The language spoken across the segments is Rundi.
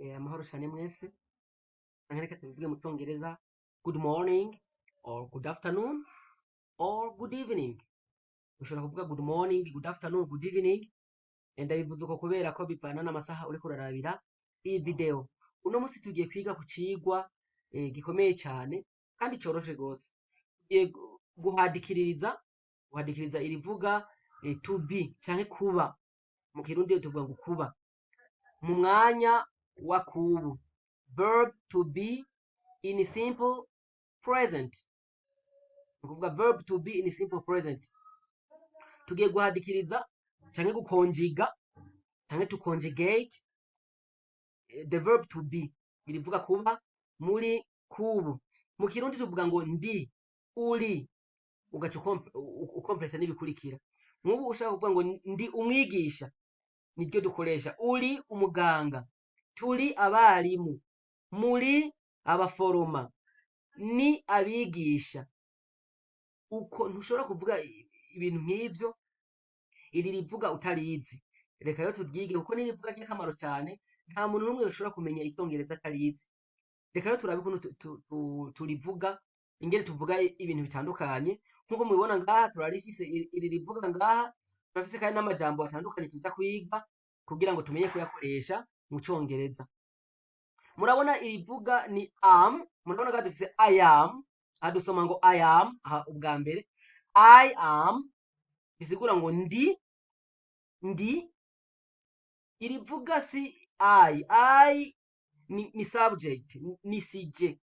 amahoro cyane mwese. Reka tubivuge mu Cyongereza. Good morning or good afternoon or good evening. Ushobora kuvuga good morning, good afternoon, good evening. Ndabivuze uko kubera ko bivana n'amasaha uriko urarabira iyi video. Uno munsi tugiye kwiga ku cigwa gikomeye cyane kandi coroshe gose. Tugiye guhadikiririza irivuga to be canke kuba. Mu Kirundi tuvuga ngo kuba. Mu mwanya wa kubu. Verb to be in simple present. Ukuvuga verb to be in simple present. Tugiye guhadikiriza canke gukonjiga canke to conjugate the verb to be. Birivuga kuba muri kubu. Mu Kirundi tuvuga ngo ndi, uri, ugaca ukompleta n'ibikurikira. Nk'ubu ushaka kuvuga ngo ndi umwigisha, niryo dukoresha. Uri umuganga, turi abarimu, muri abaforoma, ni abigisha. Uko ntushobora kuvuga ibintu nk'ivyo iri rivuga utarizi. Reka rero turyige kuko nirivuga ry'akamaro cyane, nta muntu n'umwe ushobora kumenya icyongereza atarizi. Reka rero turabe ukuntu turivuga, ingene tuvuga ibintu bitandukanye. Nkuko mubibona ngaha turarifise iri rivuga ngaha, turafise kandi n'amajambo atandukanye tuza kwiga kugira ngo tumenye kuyakoresha mu Cyongereza. Murabona irivuga ni am, murabona ngaha dufise I am, adusoma ngo I am, ubwa mbere I am bisigura ngo ndi. Irivuga si I ni subject, ni sije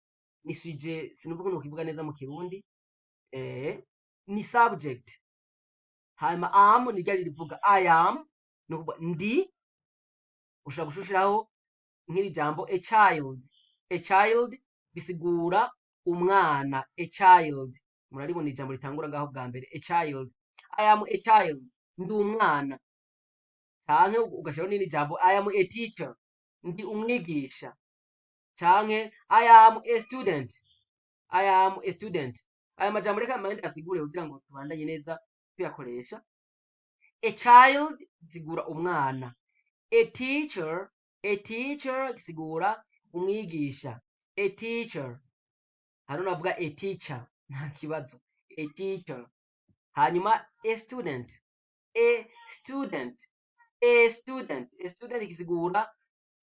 sinuvuga no kivuga neza mu Kirundi. Ni subject. Hanyuma am ni ryari rivuga I am, no kuvuga ndi. Ushobora gushushiraho nk'iri jambo a child bisigura umwana, a child. Muraribona ijambo ritangura ngaho bwa mbere, a child. I am a child, ndi umwana. Canke ugashiraho n'iri jambo I am a teacher, ndi umwigisha. Canke I am a student, aya majambo reka amande asigure kugira ngo tubandanye neza tuyakoresha. A child bisigura umwana, a teacher bisigura umwigisha, a teacher. Hano navuga a teacher nta kibazo, a teacher. Hanyuma a student bisigura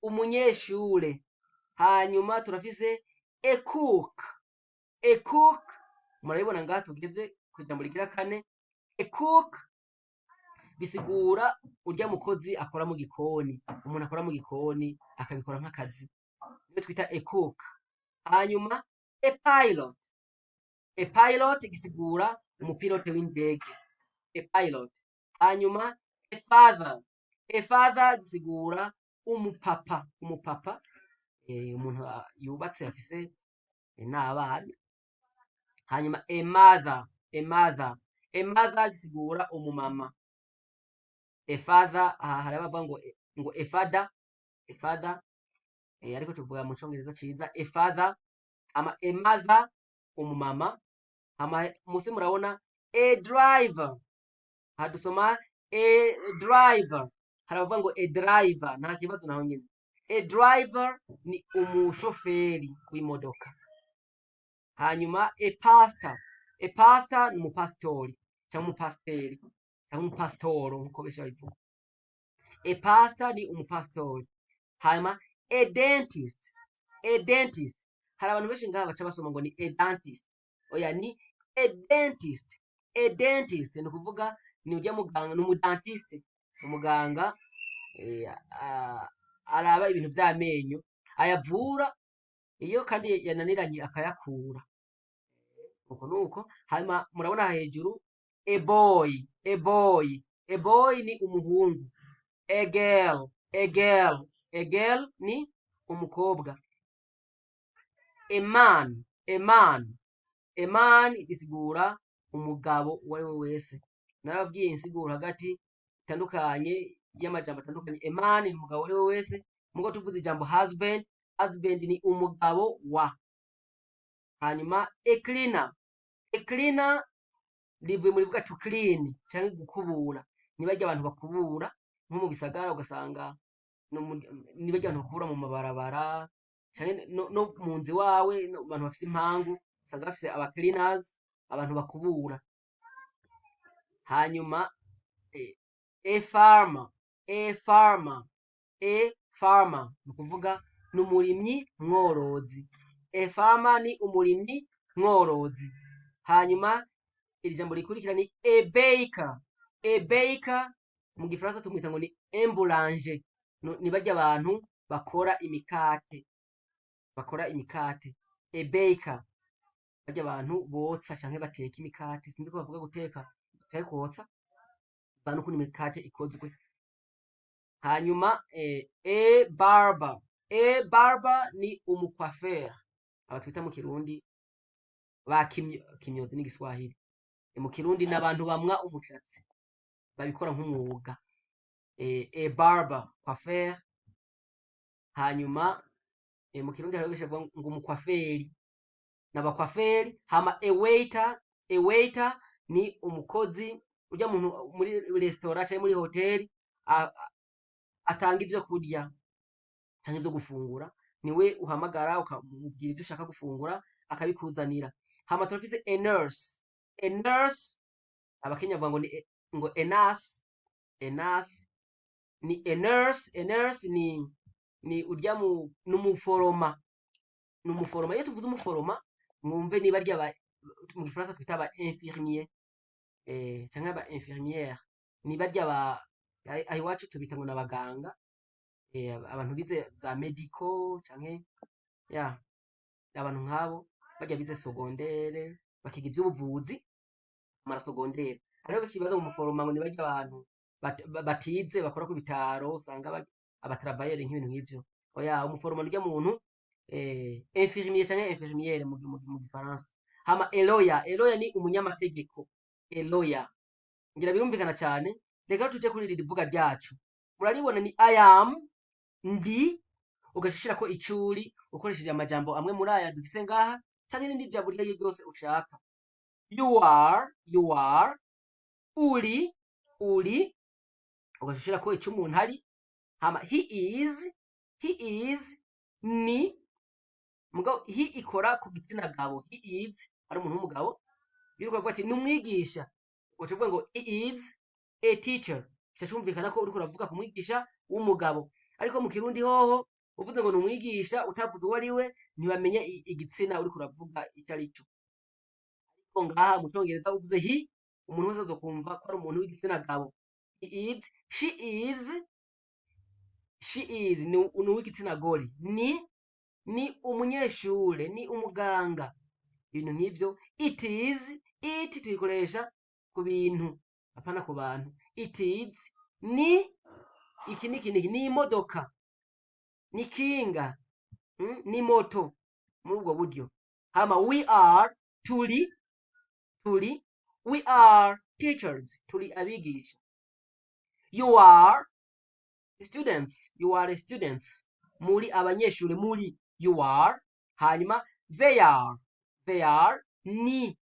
umunyeshure. Hanyuma turafise a cook, murabibona ngaha tugeze ku ijambo rigira kane. A cook bisigura urya mukozi akora mu gikoni, umuntu akora mu gikoni akabikora nk'akazi, niyo twita a cook. Hanyuma a pilot gisigura umupilote w'indege, a pilot. Hanyuma a father gisigura umupapa, umuntu yubatse afise n'abana. Hanyuma a mother gisigura umumama. A father hari abavuga ngo a father ariko tuvuga mu Cyongereza ciza a father. Ama a mother umumama. Ama musi murabona a driver, hadusoma a driver. Hari abavuga ngo a driver, nta kibazo naho nyine. A driver ni umushoferi w'imodoka. Hanyuma a pastor ni umupastori cyangwa umupasteri cyangwa umupastoro nkuko besha bivuga. A pastor ni umupastori. Hanyuma a dentist, hari abantu benshi ngaha baca basoma ngo ni a dentist. Oya, ni a dentist ni kuvuga ni urya muganga, ni umudentiste, umuganga araba ibintu vy'amenyo, ayavura iyo kandi yananiranye akayakura. Uko nuko. Hanyuma murabona hejuru a boy ni umuhungu. A girl ni umukobwa. A man bisigura umugabo uwari we wese. Narababwiye insiguro hagati itandukanye y'amajambo atandukanye. A man ni umugabo uwari we wese. Mugo tuvuze ijambo husband ni umugabo wa. Hanyuma a cleaner rivuye muri vuga to clean cyangwa gukubura. Nibarya abantu bakubura nko mu bisagara ugasanga niba abantu bakura mu mabarabara canke no mu nzu iwawe, no bantu bafise impangu usanga bafise aba cleaners, abantu bakubura. Hanyuma a farmer, a farmer, a farmer ni ukuvuga ni umurimyi mworozi. A farmer ni umurimyi mworozi. Hanyuma iri jambo rikurikira ni a baker. A baker mu gifaransa tumwita ngo ni un boulanger, ni barya abantu bakora imikate, bakora imikate. A baker barya abantu botsa canke bateka imikate, sinzi ko bavuga guteka canke kwotsa, bana ukuntu imikate ikozwe. Hanyuma a barber, a barber ni umucoiffeur, aba twita mu Kirundi ba kimyozi n'igiswahili. Mu Kirundi n'abantu bamwa umushatsi babikora nk'umwuga. A barber, coiffeur. Hanyuma mu Kirundi hariho bishavuga ngo umukwaferi, n'abakwaferi. Hama a waiter, a waiter ni umukozi urya muntu muri restaurant canke muri hoteli atanga ivyo kurya canke ivyo gufungura, niwe uhamagara ukamubwira ivyo ushaka gufungura akabikuzanira. Hama turafise a nurse. A nurse abakenya bavuga ngo a nurse, a nurse ni a nurse. A nurse ni urya n'umuforoma, n'umuforoma. Iyo tuvuze umuforoma mwumve niba arya mu gifaransa twita aba infirmier canke aba infirmière, niba arya aho iwacu tubita ngo n'abaganga, abantu bize za medical canke abantu nk'abo barya bize secondaire bakiga ivy'ubuvuzi amara secondaire. Hariho benshi bibaza ngo umuforoma ngo ni barya abantu batize bakora ku bitaro, usanga abatravailleurs nk'ibintu nk'ivyo. Oya, umuforoma n'urya muntu infirmier canke infirmière mu gifaransa. Hama a lawyer, a lawyer ni umunyamategeko. A lawyer ngira birumvikana cane. Reka tuje kuri iri rivuga ryacu, muraribona ni I am, ndi, ugashishirako icuri ukoresheje amajambo amwe muri aya dufise ngaha canke n'indi jambo ryari ryose ushaka. You are, you are. Uri, uri, ugashishirako ico umuntu ari. Hama he is, he is ni mugabo he ikora ku gitsina gabo. He is ari umuntu w'umugabo. Biruka kuvuga ati ni umwigisha, ucavuga ngo he is a teacher, cyumvikana ko uriko uravuga ku mwigisha w'umugabo. Ariko mu Kirundi hoho uvuze ngo ni umwigisha utavuze uwo ari we ntibamenye igitsina uriko uravuga icyo ari cyo. Ariko ngaha mu Congereza uvuze he, umuntu wese azokumva ko ari umuntu w'igitsina gabo. He is, she is, she is ni uw'igitsina gore. Ni umunyeshure, ni umuganga, ibintu nk'ivyo. It is, it tuyikoresha ku bintu apana ku bantu. It is ni iki ni imodoka, ni kinga, ni moto muri ubwo buryo. Hama we are, turi, we are teachers, turi abigisha. You are students, you are students, muri abanyeshure, muri you are. Hanyuma they are ni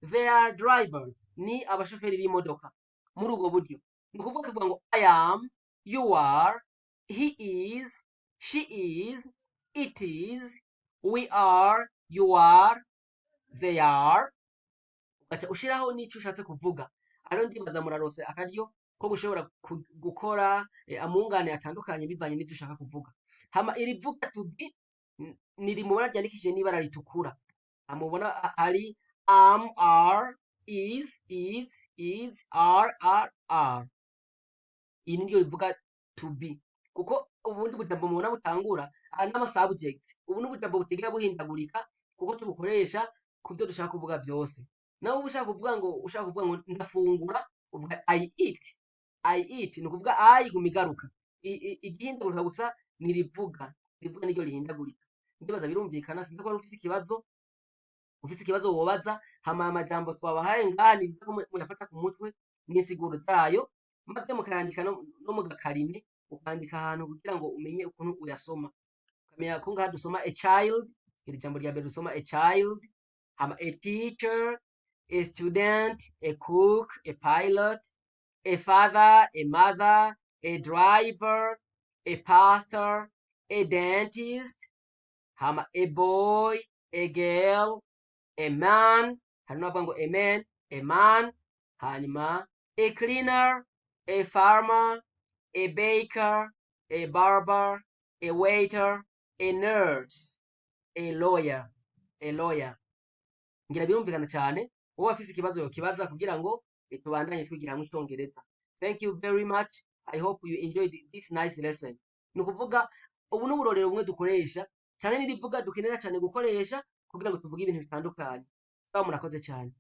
they are drivers, ni abashoferi b'imodoka. Muri ubwo buryo ni ukuvuga tuvuga ngo I am, you are, he is, she is, it is, we are, you are, they are. Ugaca ushiraho n'ico ushatse kuvuga. Ariyo ndibaza murarose akaryo ko gushobora gukora amungane atandukanye bivanye n'ivyo ushaka kuvuga. Hama iri vuga to be niri mubara ryandikishije n'ibara ritukura. Amubona ari am, are, is, are, iyi niryo rivuga to be. Kuko ubundi bujambo mubona butangura n'ama subject, ubu n'ubujambo butegera buhindagurika kuko tubukoresha ku vyo dushaka kuvuga vyose. Naho ushaka kuvuga ngo ndafungura uvuga I eat, ni ukuvuga I gumigaruka. Igihindagurika gusa nirivuga niryo rihindagurika. Ndibaza birumvikana. Sinzi ko ari ufise ikibazo wobaza. Hama amajambo twabahaye ngaha niza ko muyafata ku mutwe n'insiguro zayo, maze mukayandika no mu gakarine, ukandika ahantu kugira ngo umenye ukuntu uyasoma. Ukamenya ko ngaha dusoma a child, iri jambo rya mbere dusoma a child. Hama a teacher, a student, a cook, a pilot, a father, a mother, a driver, a pastor, a dentist, hama a boy, a girl, a man, hari n'abavuga ngo a man, hanyuma a cleaner, a farmer, a baker, a barber, a waiter, a nurse, a lawyer, ngira birumvikana cyane. Wowe afise ikibazo yokibaza kugira ngo tubandanye twigira hamwe icyongereza. Thank you very much. I hope you enjoyed this nice lesson. Ni ukuvuga ubu n'uburorero bumwe dukoresha cyane n'irivuga dukenera cyane gukoresha kugira ngo tuvuge ibintu bitandukanye. Sawa, murakoze cyane.